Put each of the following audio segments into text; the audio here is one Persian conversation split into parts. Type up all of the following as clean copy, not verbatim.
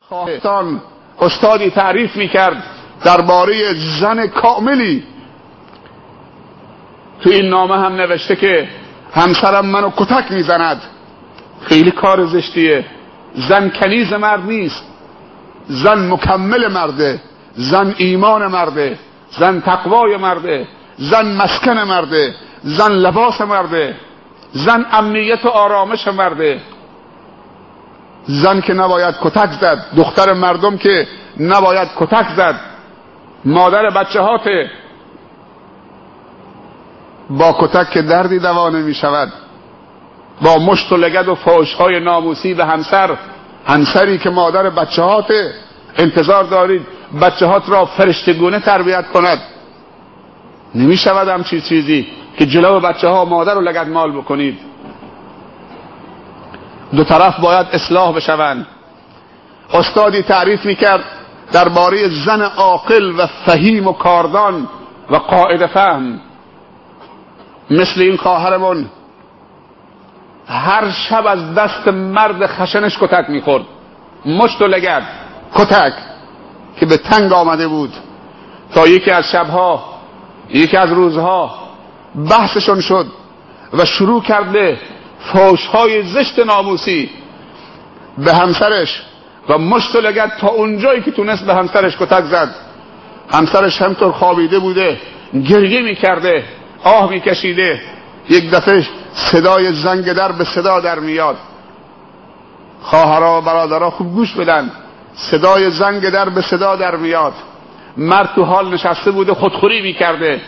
خواهستان استادی تعریف میکرد درباره زن کاملی. تو این نامه هم نوشته که همسرم منو کتک میزند. خیلی کار زشتیه. زن کنیز مرد نیست، زن مکمل مرده، زن ایمان مرده، زن تقوای مرده، زن مسکن مرده، زن لباس مرده، زن امنیت و آرامش مرده. زن که نباید کتک زد، دختر مردم که نباید کتک زد، مادر بچه هاته. با کتک که دردی دوا نمی شود، با مشت و لگد و فحش‌های ناموسی به همسری که مادر بچه هاته. انتظار دارید بچه هات را فرشتگونه تربیت کند؟ نمی شود همچین چیزی که جلو بچه ها مادر رو لگد مال بکنید. دو طرف باید اصلاح بشوند. استادی تعریف میکرد درباره زن عاقل و فهیم و کاردان و قاعده فهم. مثل این خواهرمون هر شب از دست مرد خشنش کتک میخورد، مشت و لگد، کتک که به تنگ آمده بود. تا یکی از شبها، یکی از روزها بحثشون شد و شروع کرده فحش‌های زشت ناموسی به همسرش و مشت و لگد تا اونجایی که تونست به همسرش کتک زد. همسرش همطور خوابیده بوده، گریه میکرده، آه میکشیده. یک دفعه صدای زنگ در به صدا در میاد. خواهرها و برادرها خوب گوش بدن. صدای زنگ در به صدا در میاد. مرد تو حال نشسته بوده، خودخوری میکرده،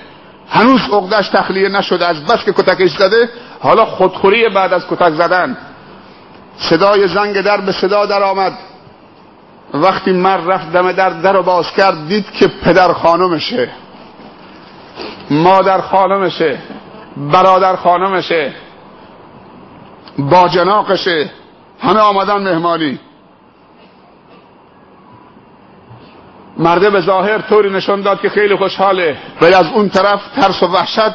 هنوز عقده‌اش تخلیه نشده از بس که کتکش زده. حالا خودخوری بعد از کتک زدن. صدای زنگ در به صدا در آمد. وقتی مرد رفت دم در رو باز کرد، دید که پدر خانمشه، مادر خانمشه، برادر خانمشه، باجناقشه، همه آمدن مهمانی. مرده به ظاهر طوری نشون داد که خیلی خوشحاله، ولی از اون طرف ترس و وحشت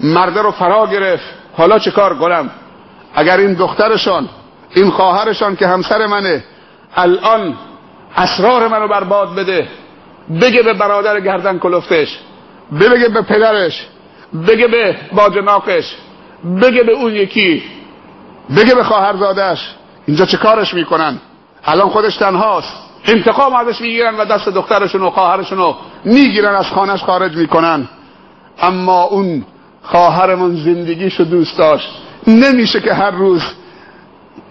مرده رو فرا گرفت. حالا چه کار کنم؟ اگر این دخترشان، این خواهرشان که همسر منه، الان اسرار منو برباد بده، بگه به برادر گردن کلفتش، بگه به پدرش، بگه به باجناقش، بگه به اون یکی، بگه به خواهرزادش، اینجا چه کارش میکنن؟ الان خودش تنهاست، انتقام ازش میگیرن و دست دخترشون و خواهرشونو میگیرن، از خانهش خارج میکنن. اما اون خواهرمون زندگیشو دوست داشت. نمیشه که هر روز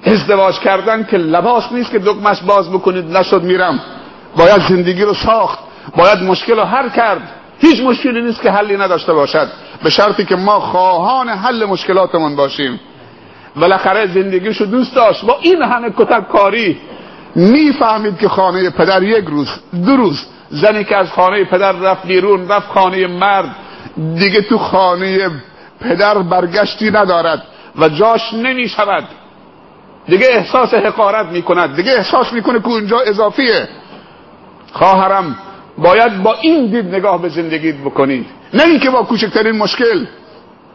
ازدواج کردن که لباس نیست که دکمش باز بکنید نشد میرم. باید زندگی رو ساخت، باید مشکل رو حل کرد. هیچ مشکلی نیست که حلی نداشته باشد، به شرطی که ما خواهان حل مشکلاتمون باشیم. بالاخره زندگیشو دوست داشت. با این همه کتک کاری میفهمید که خانه پدر یک روز، دو روز، زنی که از خانه پدر رفت بیرون، رفت خانه مرد، دیگه تو خانه پدر برگشتی ندارد و جاش نمیشود. دیگه احساس حقارت میکند، دیگه احساس میکنه که اونجا اضافیه. خواهرم باید با این دید نگاه به زندگیت بکنید، نه اینکه با کوچکترین مشکل،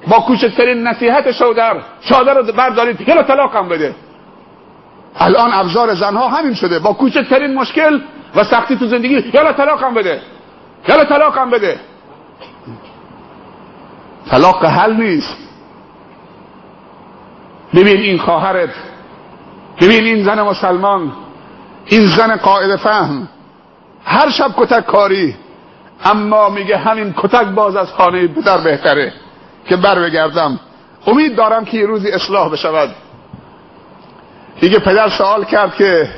با کوچکترین نصیحت شادر رو بردارید یلا طلاقم بده. الان ابزار زنها همین شده، با کوچکترین مشکل و سختی تو زندگی یلا طلاقم بده، یلا طلاقم بده. طلاق حل نیست. ببین این خواهرت، ببین این زن مسلمان، این زن قاعده فهم، هر شب کتک کاری، اما میگه همین کتک باز از خانه پدر بهتره که بر بگردم. امید دارم که یه روزی اصلاح بشود. دیگه پدر سوال کرد که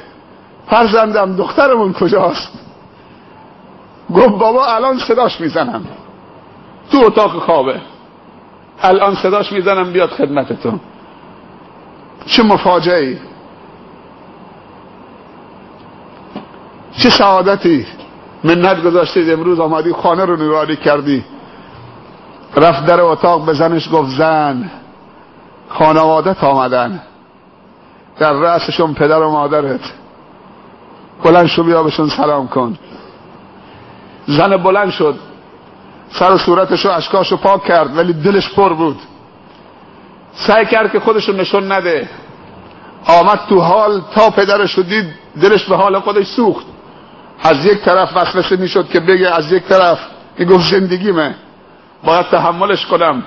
فرزندم دخترمون کجاست؟ گفت بابا الان صداش میزنم تو اتاق خوابه، الان صداش میزنم بیاد خدمتتون. چه مفاجعه‌ای، چه سعادتی. منت گذاشتید امروز آمدی خانه رو نورانی کردی. رفت در اتاق به زنش گفت زن خانوادت آمدن، در رأسشون پدر و مادرت، بلند شو بیا بهشون سلام کن. زن بلند شد، سر و صورتشو اشکاشو پاک کرد، ولی دلش پر بود. سعی کرد که خودشو نشون نده. آمد تو حال تا پدرش رو دید دلش به حال خودش سوخت. از یک طرف وسوسه میشد که بگه، از یک طرف میگفت زندگیمه باید تحملش کنم،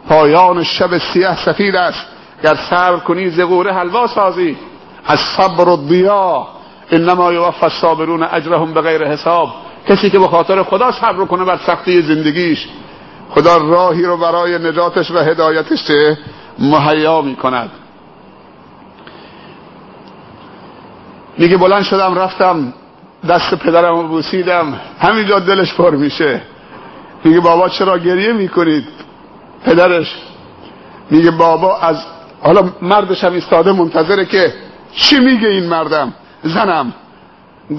پایان شب سیاه سفید است، گر صبر کنی ز غوره حلوا سازی، از صبر و ضیا انما یوفی الصابرون اجرهم بغیر حساب. کسی که به خاطر خدا صبر کنه بر سختی زندگیش، خدا راهی رو برای نجاتش و هدایتش مهیا میکند. میگه بلند شدم رفتم دست پدرم رو بوسیدم، همینجا دلش پر میشه. میگه بابا چرا گریه میکنید؟ پدرش میگه بابا از حالا مردش هم ایستاده منتظره که چی میگه این مردم. زنم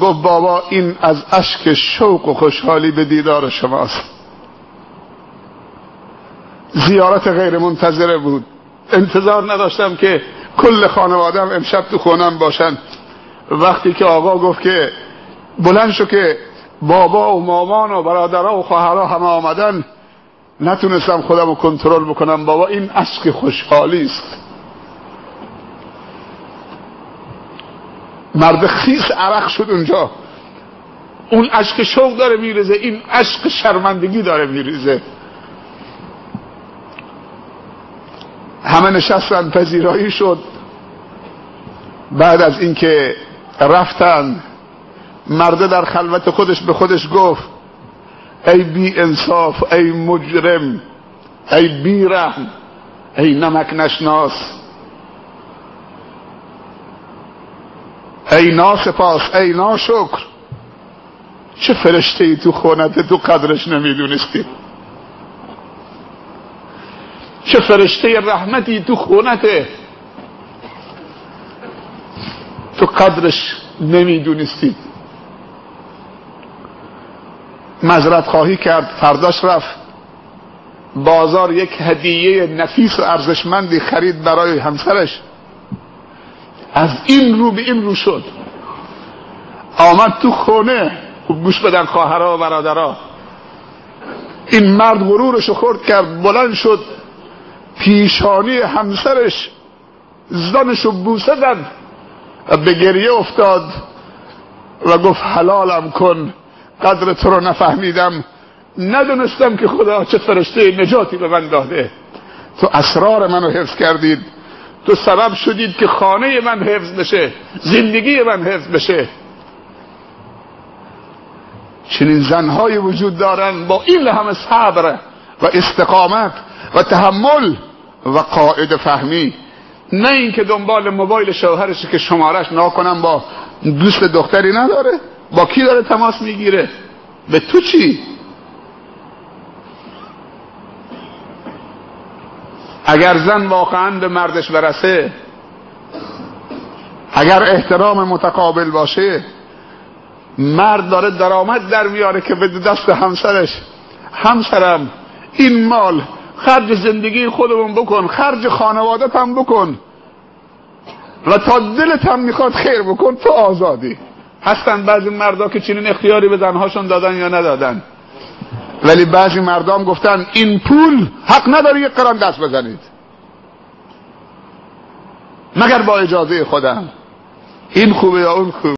گفت بابا این از اشک شوق و خوشحالی به دیدار شماست. زیارت غیر منتظره بود، انتظار نداشتم که کل خانوادم امشب تو خونم باشن. وقتی که آقا گفت که بلند شو که بابا و مامان و برادرها و خواهرها همه آمدن، نتونستم خودم رو کنترل بکنم. بابا این اشک خوشحالی است. مرد خیس عرق شد اونجا. اون اشک شوق داره میریزه، این اشک شرمندگی داره میریزه. همه نشستن، پذیرایی شد. بعد از اینکه رفتن، مرده در خلوت خودش به خودش گفت ای بی انصاف، ای مجرم، ای بی رحم، ای نمک نشناس، ای ناسپاس، ای ناشکر، چه فرشته ای تو خونت تو قدرش نمیدونستی؟ چه فرشته رحمتی تو خونته تو قدرش نمیدونستی؟ معذرت خواهی کرد. فرداش رفت بازار، یک هدیه نفیس و ارزشمندی خرید برای همسرش. از این رو به این رو شد. آمد تو خونه. گوش بدن خواهرها و برادرها، این مرد غرورشو خورد کرد، بلند شد پیشانی همسرش زانشو بوسه زد و به گریه افتاد و گفت حلالم کن، قدر تو رو نفهمیدم، ندونستم که خدا چه فرشته نجاتی به من داده. تو اسرار منو حفظ کردید، تو سبب شدید که خانه من حفظ بشه، زندگی من حفظ بشه. چنین زنهای وجود دارن با این همه صبر و استقامت و تحمل و قاعده فهمی. نه اینکه دنبال موبایل شوهرشه که شمارش ناکنم با دوست دختری نداره، با کی داره تماس میگیره؟ به تو چی؟ اگر زن واقعا به مردش برسه، اگر احترام متقابل باشه، مرد داره درآمد در میاره که به دست همسرش، همسرم این مال خرج زندگی خودمون بکن، خرج خانوادت هم بکن و تا دلت هم میخواد خیر بکن، تو آزادی. هستن بعضی مردا که چنین اختیاری به زنهاشون دادن یا ندادن، ولی بعضی مردام گفتن این پول حق نداره یک قران دست بزنید مگر با اجازه خودم. این خوبه یا اون خوبه؟